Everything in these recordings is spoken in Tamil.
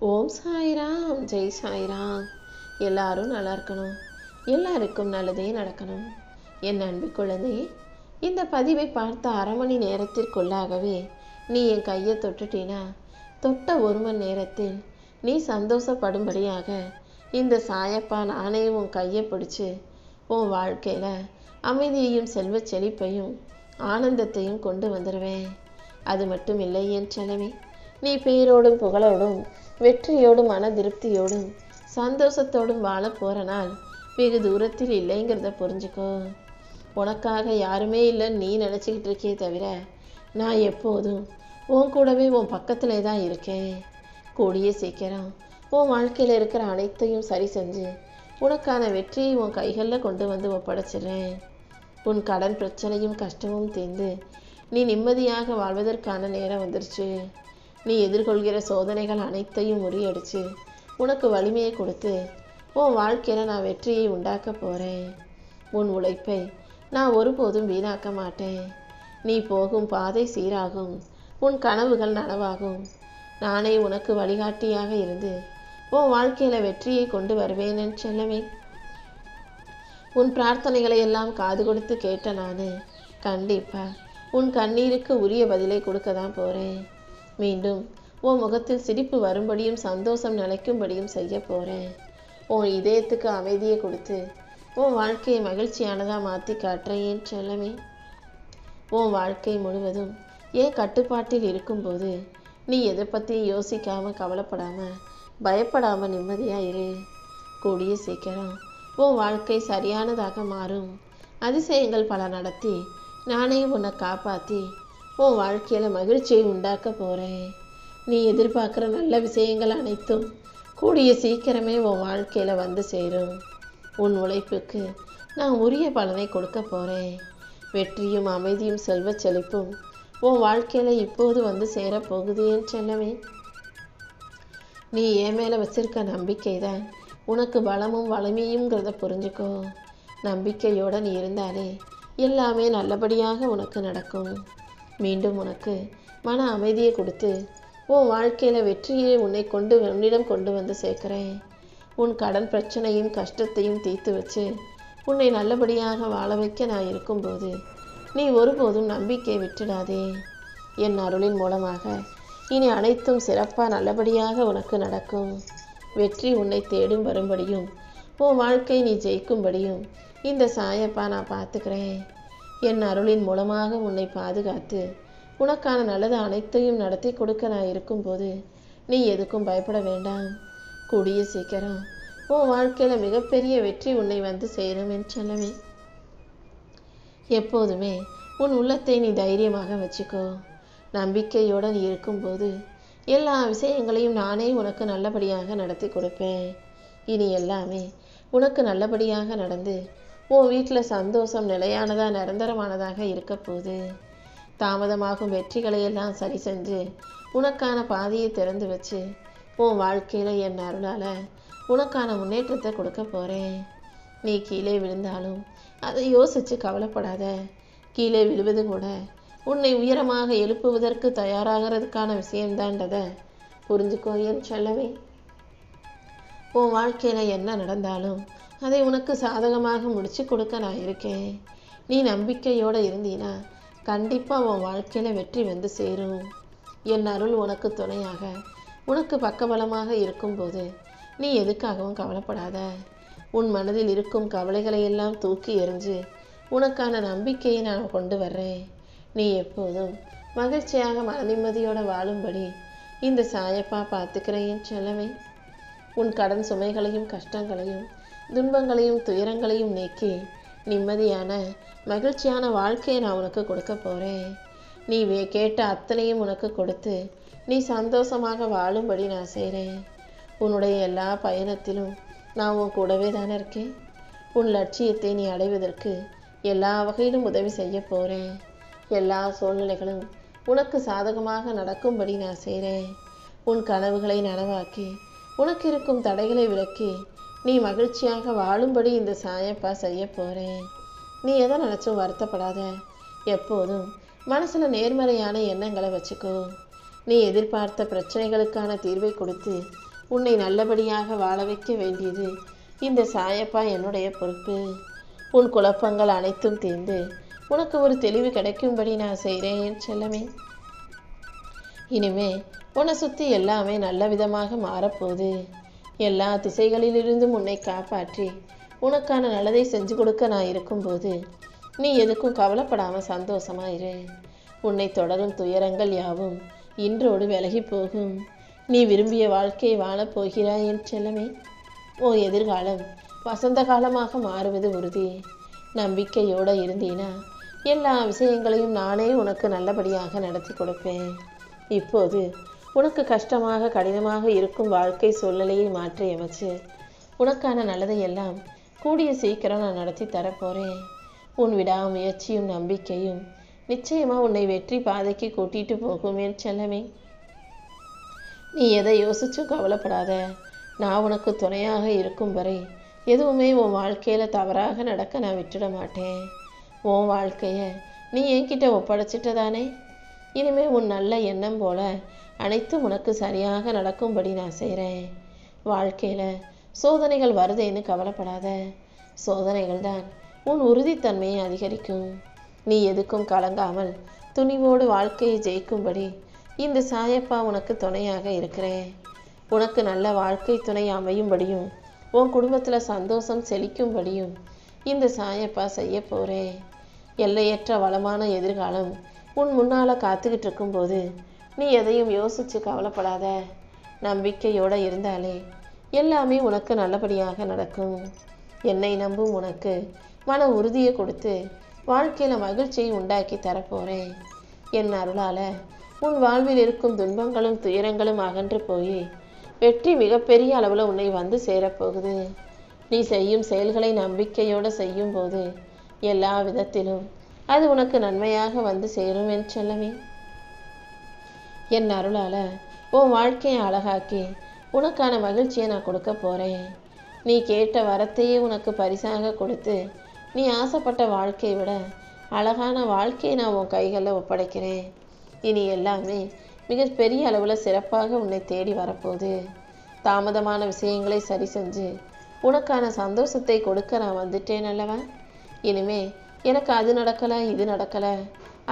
ஓம் சாய்ராம், ஜெய் சாய்ராம். எல்லாரும் நல்லா இருக்கணும், எல்லாருக்கும் நல்லதே நடக்கணும். என் அன்பு குழந்தையே, இந்த பதிவை பார்த்த அரை மணி நேரத்திற்குள்ளாகவே நீ என் கையை தொட்டுட்டினா, தொட்ட ஒரு மணி நேரத்தில் நீ சந்தோஷப்படும்படியாக இந்த சாயப்பா நானே உன் கையை பிடிச்சி உன் வாழ்க்கையில் அமைதியையும் செல்வ செழிப்பையும் ஆனந்தத்தையும் கொண்டு வந்துடுவேன். அது மட்டும் இல்லை என் செலவே, நீ பேரோடும் புகழோடும் வெற்றியோடும் மன திருப்தியோடும் சந்தோஷத்தோடும் வாழ போகிற நாள் வெகு தூரத்தில் இல்லைங்கிறத புரிஞ்சுக்கோ. உனக்காக யாருமே இல்லைன்னு நீ நினச்சிக்கிட்டு இருக்கே தவிர, நான் எப்போதும் உன் கூடவே உன் பக்கத்திலே தான் இருக்கேன். கூடிய சீக்கிரம் உன் வாழ்க்கையில் இருக்கிற அனைத்தையும் சரி செஞ்சு உனக்கான வெற்றியை உன் கைகளில் கொண்டு வந்து ஒப்படைச்சிடுறேன். உன் கடன் பிரச்சனையும் கஷ்டமும் தீர்ந்து நீ நிம்மதியாக வாழ்வதற்கான நேரம் வந்துருச்சு. நீ எதிர்கொள்கிற சோதனைகள் அனைத்தையும் முறியடிச்சு உனக்கு வலிமையை கொடுத்து உன் வாழ்க்கையில் நான் வெற்றியை உண்டாக்க போகிறேன். உன் உழைப்பை நான் ஒருபோதும் வீணாக்க மாட்டேன். நீ போகும் பாதை சீராகும், உன் கனவுகள் நனவாகும். நானே உனக்கு வழிகாட்டியாக இருந்து உன் வாழ்க்கையில் வெற்றியை கொண்டு வருவேன் என் செல்லவே. உன் பிரார்த்தனைகளை எல்லாம் காது கொடுத்து கேட்ட நான் கண்டிப்பாக உன் கண்ணீருக்கு உரிய பதிலை கொடுக்க தான் போகிறேன். மீண்டும் உன் முகத்தில் சிரிப்பு வரும்படியும் சந்தோஷம் நிலைக்கும்படியும் செய்ய போகிறேன். உன் இதயத்துக்கு அமைதியை கொடுத்து உன் வாழ்க்கையை மகிழ்ச்சியானதாக மாற்றி காட்டுறேன் என் செல்லமே. உன் வாழ்க்கை முழுவதும் ஏன் கட்டுப்பாட்டில் இருக்கும்போது நீ எதை பற்றியும் யோசிக்காமல் கவலைப்படாமல் பயப்படாமல் நிம்மதியாக இரு. கூடிய சீக்கிரம் உன் வாழ்க்கை சரியானதாக மாறும். அதிசயங்கள் பல நடத்தி நானே உன்னை காப்பாற்றி உன் வாழ்க்கையில் மகிழ்ச்சியை உண்டாக்க போகிறேன். நீ எதிர்பார்க்குற நல்ல விஷயங்கள் அனைத்தும் கூடிய சீக்கிரமே உன் வாழ்க்கையில் வந்து சேரும். உன் உழைப்புக்கு நான் உரிய பலனை கொடுக்க போகிறேன். வெற்றியும் அமைதியும் செல்வ செழிப்பும் உன் வாழ்க்கையில் இப்போது வந்து சேரப்போகுது என் செல்லமே. நீ என் மேலே வச்சிருக்க நம்பிக்கை தான் உனக்கு பலமும் வலிமையுங்கிறத புரிஞ்சுக்கோ. நம்பிக்கையோடு நீ இருந்தாலே எல்லாமே நல்லபடியாக உனக்கு நடக்கும். மீண்டும் உனக்கு மன அமைதியை கொடுத்து உன் வாழ்க்கையில் வெற்றியை உன்னிடம் கொண்டு வந்து சேர்க்குறேன். உன் கடன் பிரச்சனையும் கஷ்டத்தையும் தீர்த்து வச்சு உன்னை நல்லபடியாக வாழ வைக்க நான் இருக்கும்போது நீ ஒருபோதும் நம்பிக்கையை விட்டுடாதே. என் அருளின் மூலமாக இனி அனைத்தும் சிறப்பாக நல்லபடியாக உனக்கு நடக்கும். வெற்றி உன்னை தேடும் வரும்படியும் உன் வாழ்க்கை நீ ஜெயிக்கும்படியும் இந்த சாயப்பா நான் பார்த்துக்கிறேன். என் அருளின் மூலமாக உன்னை பாதுகாத்து உனக்கான நல்லது அனைத்தையும் நடத்தி கொடுக்க நான் இருக்கும்போது நீ எதுக்கும் பயப்பட வேண்டாம். கூடிய சீக்கிரம் உன் வாழ்க்கையில் மிகப்பெரிய வெற்றி உன்னை வந்து சேரும் என் செல்லமே. எப்போதுமே உன் உள்ளத்தை நீ தைரியமாக வச்சுக்கோ. நம்பிக்கையோடு நீ இருக்கும்போது எல்லா விஷயங்களையும் நானே உனக்கு நல்லபடியாக நடத்தி கொடுப்பேன். இனி எல்லாமே உனக்கு நல்லபடியாக நடந்து உன் வீட்டில் சந்தோஷம் நிலையானதாக நிரந்தரமானதாக இருக்க போகுது. தாமதமாகும் வெற்றிகளை எல்லாம் சரி செஞ்சு உனக்கான பாதையை திறந்து வச்சு உன் வாழ்க்கையில் என் அருளால் உனக்கான முன்னேற்றத்தை கொடுக்க போகிறேன். நீ கீழே விழுந்தாலும் அதை யோசித்து கவலைப்படாத. கீழே விழுவது கூட உன்னை உயரமாக எழுப்புவதற்கு தயாராகிறதுக்கான விஷயம்தான்றதை புரிஞ்சுக்கோ என் செல்லவே. உன் வாழ்க்கையில் என்ன நடந்தாலும் அதை உனக்கு சாதகமாக முடிச்சு கொடுக்க நான் இருக்கேன். நீ நம்பிக்கையோடு இருந்தீனா கண்டிப்பாக உன் வாழ்க்கையில் வெற்றி வந்து சேரும். என் அருள் உனக்கு துணையாக உனக்கு பக்கபலமாக இருக்கும்போது நீ எதுக்காகவும் கவலைப்படாத. உன் மனதில் இருக்கும் கவலைகளை எல்லாம் தூக்கி எறிஞ்சு உனக்கான நம்பிக்கையை நான் கொண்டு வர்றேன். நீ எப்போதும் மகிழ்ச்சியாக மன நிம்மதியோடு வாழும்படி இந்த சாயப்பா பார்த்துக்கிறேன் என் செல்லவே. உன் கடன் சுமைகளையும் கஷ்டங்களையும் துன்பங்களையும் துயரங்களையும் நீக்கி நிம்மதியான மகிழ்ச்சியான வாழ்க்கையை நான் உனக்கு கொடுக்க போகிறேன். நீ கேட்ட அத்தனையும் உனக்கு கொடுத்து நீ சந்தோஷமாக வாழும்படி நான் செய்கிறேன். உன்னுடைய எல்லா பயணத்திலும் நான் உன் கூடவே தானே இருக்கேன். உன் லட்சியத்தை நீ அடைவதற்கு எல்லா வகையிலும் உதவி செய்ய போகிறேன். எல்லா சூழ்நிலைகளும் உனக்கு சாதகமாக நடக்கும்படி நான் செய்கிறேன். உன் கனவுகளை நனவாக்கி உனக்கு இருக்கும் தடைகளை விலக்கி நீ மகிழ்ச்சியாக வாழும்படி இந்த சாயப்பா செய்ய போகிறேன். நீ எதை நினச்சும் வருத்தப்படாத. எப்போதும் மனசில் நேர்மறையான எண்ணங்களை வச்சுக்கோ. நீ எதிர்பார்த்த பிரச்சனைகளுக்கான தீர்வை கொடுத்து உன்னை நல்லபடியாக வாழ வைக்க வேண்டியது இந்த சாயப்பா என்னுடைய பொறுப்பு. உன் குழப்பங்கள் அனைத்தும் தீர்ந்து உனக்கு ஒரு தெளிவு கிடைக்கும்படி நான் செய்கிறேன் என் செல்லமே. இனிமே உன்னை சுற்றி எல்லாமே நல்ல விதமாக மாறப்போகுது. எல்லா திசைகளிலிருந்தும் உன்னை காப்பாற்றி உனக்கான நல்லதை செஞ்சு கொடுக்க நான் இருக்கும்போது நீ எதுக்கும் கவலைப்படாமல் சந்தோஷமாயிரு. உன்னை தொடரும் துயரங்கள் யாவும் இன்றோடு விலகி போகும். நீ விரும்பிய வாழ்க்கையை வாழப்போகிறாய் என் செல்லமே. உன் எதிர்காலம் வசந்த காலமாக மாறுவது உறுதி. நம்பிக்கையோடு இருந்தீனா எல்லா விஷயங்களையும் நானே உனக்கு நல்லபடியாக நடத்தி கொடுப்பேன். இப்போது உனக்கு கஷ்டமாக கடினமாக இருக்கும் வாழ்க்கை சூழ்நிலையை மாற்றி அமைச்சு உனக்கான நல்லதை எல்லாம் கூடிய சீக்கிரம் நான் நடத்தி தரப்போகிறேன். உன் விடாமுயற்சியும் நம்பிக்கையும் நிச்சயமாக உன்னை வெற்றி பாதைக்கு கூட்டிகிட்டு போகும் என் செல்லமே. நீ எதை யோசிச்சும் கவலைப்படாத. நான் உனக்கு துணையாக இருக்கும் வரை எதுவுமே உன் வாழ்க்கையில் தவறாக நடக்க நான் விட்டுட மாட்டேன். உன் வாழ்க்கையை நீ என்கிட்ட ஒப்படைச்சிட்டதானே. இனிமேல் உன் நல்ல எண்ணம் போல அனைத்தும் உனக்கு சரியாக நடக்கும்படி நான் செய்கிறேன். வாழ்க்கையில் சோதனைகள் வருதேன்னு கவலைப்படாத. சோதனைகள் தான் உன் உறுதித்தன்மையை அதிகரிக்கும். நீ எதுக்கும் கலங்காமல் துணிவோடு வாழ்க்கையை ஜெயிக்கும்படி இந்த சாயப்பா உனக்கு துணையாக இருக்கிறேன். உனக்கு நல்ல வாழ்க்கை துணை அமையும்படியும் உன் குடும்பத்தில் சந்தோஷம் செழிக்கும்படியும் இந்த சாயப்பா செய்ய போகிறேன். எல்லையற்ற வளமான எதிர்காலம் உன் முன்னால் காத்துக்கிட்டு இருக்கும்போது நீ எதையும் யோசித்து கவலைப்படாத. நம்பிக்கையோடு இருந்தாலே எல்லாமே உனக்கு நல்லபடியாக நடக்கும். என்னை நம்பும் உனக்கு மன உறுதியை கொடுத்து வாழ்க்கையில் மகிழ்ச்சியை உண்டாக்கி தரப்போகிறேன். என் அருளால் உன் வாழ்வில் இருக்கும் துன்பங்களும் துயரங்களும் அகன்று போய் வெற்றி மிகப்பெரிய அளவில் உன்னை வந்து சேரப்போகுது. நீ செய்யும் செயல்களை நம்பிக்கையோடு செய்யும் போது எல்லா விதத்திலும் அது உனக்கு நன்மையாக வந்து சேரும் என் செல்லமே. என் அருளால் உன் வாழ்க்கையை அழகாக்கி உனக்கான மகிழ்ச்சியை நான் கொடுக்க போகிறேன். நீ கேட்ட வரத்தையே உனக்கு பரிசாக கொடுத்து நீ ஆசைப்பட்ட வாழ்க்கையை விட அழகான வாழ்க்கையை நான் உன் கைகளில் ஒப்படைக்கிறேன். இனி எல்லாமே மிகப்பெரிய அளவில் சிறப்பாக உன்னை தேடி வரப்போகுது. தாமதமான விஷயங்களை சரி செஞ்சு உனக்கான சந்தோஷத்தை கொடுக்க நான் வந்துட்டேன் அல்லவா. இனிமே எனக்கு அது நடக்கலை இது நடக்கலை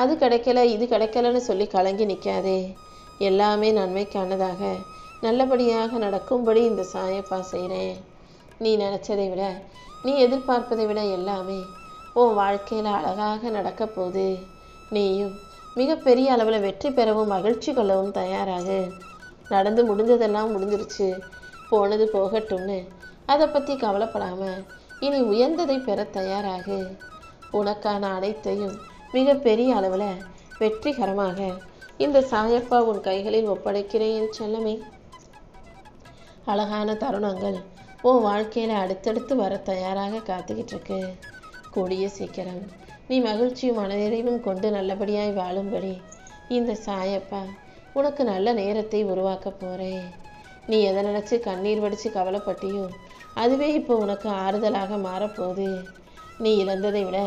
அது கிடைக்கல இது கிடைக்கலன்னு சொல்லி கலங்கி நிற்காதே. எல்லாமே நன்மைக்கானதாக நல்லபடியாக நடக்கும்படி இந்த சாயப்பா செய்கிறேன். நீ நினச்சதை விட நீ எதிர்பார்ப்பதை விட எல்லாமே உன் வாழ்க்கையில் அழகாக நடக்க போகுது. நீயும் மிகப்பெரிய அளவில் வெற்றி பெறவும் மகிழ்ச்சி கொள்ளவும் தயாராகு. நடந்து முடிஞ்சதெல்லாம் முடிஞ்சிருச்சு, போனது போகட்டும்னு அதை பற்றி கவலைப்படாமல் இனி உயர்ந்ததை பெற தயாராகு. உனக்கான அனைத்தையும் மிகப்பெரிய அளவில் வெற்றிகரமாக இந்த சாயப்பா உன் கைகளில் ஒப்படைக்கிறேன் என் செல்லமே. அழகான தருணங்கள் உன் வாழ்க்கையில் அடுத்தடுத்து வர தயாராக காத்துக்கிட்டு இருக்கு. கூடிய சீக்கிரம் நீ மகிழ்ச்சியும் மனநிறைவும் கொண்டு நல்லபடியாய் வாழும்படி இந்த சாயப்பா உனக்கு நல்ல நேரத்தை உருவாக்க போகிறேன். நீ எதை நினச்சி கண்ணீர் வடித்து கவலைப்பட்டியோ அதுவே இப்போ உனக்கு ஆறுதலாக மாறப்போகுது. நீ இழந்ததை விட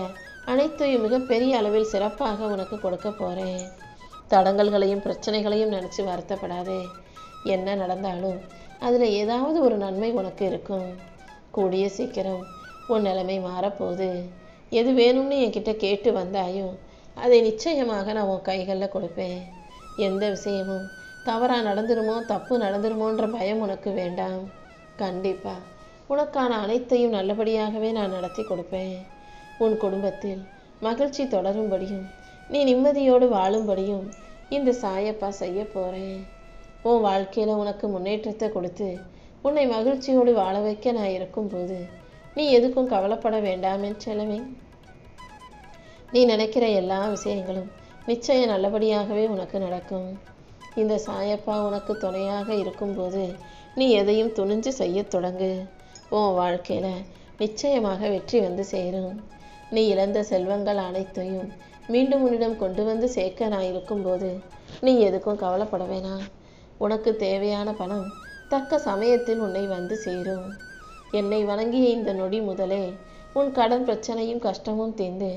அனைத்தையும் மிகப்பெரிய அளவில் சிறப்பாக உனக்கு கொடுக்க போகிறேன். தடங்கல்களையும் பிரச்சனைகளையும் நினச்சி வருத்தப்படாதே. என்ன நடந்தாலும் அதில் ஏதாவது ஒரு நன்மை உனக்கு இருக்கும். கூடிய சீக்கிரம் உன் நிலைமை மாறப்போகுது. எது வேணும்னு என்கிட்ட கேட்டு வந்தாயோ அதை நிச்சயமாக நான் உன் கைகளில் கொடுப்பேன். எந்த விஷயமும் தவறாக நடந்துருமோ தப்பு நடந்துருமோன்ற பயம் உனக்கு வேண்டாம். கண்டிப்பாக உனக்கான அனைத்தையும் நல்லபடியாகவே நான் நடத்தி கொடுப்பேன். உன் குடும்பத்தில் மகிழ்ச்சி தொடரும்படியும் நீ நிம்மதியோடு வாழும்படியும் இந்த சாயப்பா செய்ய போகிறேன். உன் வாழ்க்கையில் உனக்கு முன்னேற்றத்தை கொடுத்து உன்னை மகிழ்ச்சியோடு வாழ வைக்க நான் இருக்கும்போது நீ எதுக்கும் கவலைப்பட வேண்டாம் என் செல்லமே. நீ நினைக்கிற எல்லா விஷயங்களும் நிச்சயம் நல்லபடியாகவே உனக்கு நடக்கும். இந்த சாயப்பா உனக்கு துணையாக இருக்கும்போது நீ எதையும் துணிஞ்சு செய்ய தொடங்கு. உன் வாழ்க்கையில் நிச்சயமாக வெற்றி வந்து சேரும். நீ இழந்த செல்வங்கள் அனைத்தையும் மீண்டும் உன்னிடம் கொண்டு வந்து சேர்க்க நான் இருக்கும்போது நீ எதுக்கும் கவலைப்பட வேணாம். உனக்கு தேவையான பணம் தக்க சமயத்தில் உன்னை வந்து சேரும். என்னை வணங்கிய இந்த நொடி முதலே உன் கடன் பிரச்சனையும் கஷ்டமும் தீர்ந்து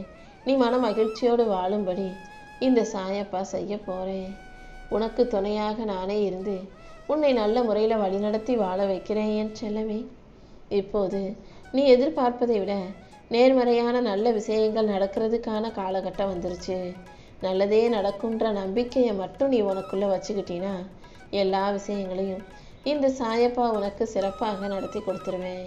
நீ மன மகிழ்ச்சியோடு வாழும்படி இந்த சாயப்பா செய்ய போகிறேன். உனக்கு துணையாக நானே இருந்து உன்னை நல்ல முறையில் வழிநடத்தி வாழ வைக்கிறேன் என் செல்லமே. இப்போது நீ எதிர்பார்ப்பதை விட நேர்மறையான நல்ல விஷயங்கள் நடக்கிறதுக்கான காலகட்டம் வந்துருச்சு. நல்லதே நடக்கும்ன்ற நம்பிக்கையை மட்டும் நீ உனக்குள்ளே வச்சுக்கிட்டீன்னா எல்லா விஷயங்களையும் இந்த சாயப்பா உனக்கு சிறப்பாக நடத்தி கொடுத்துருவேன்.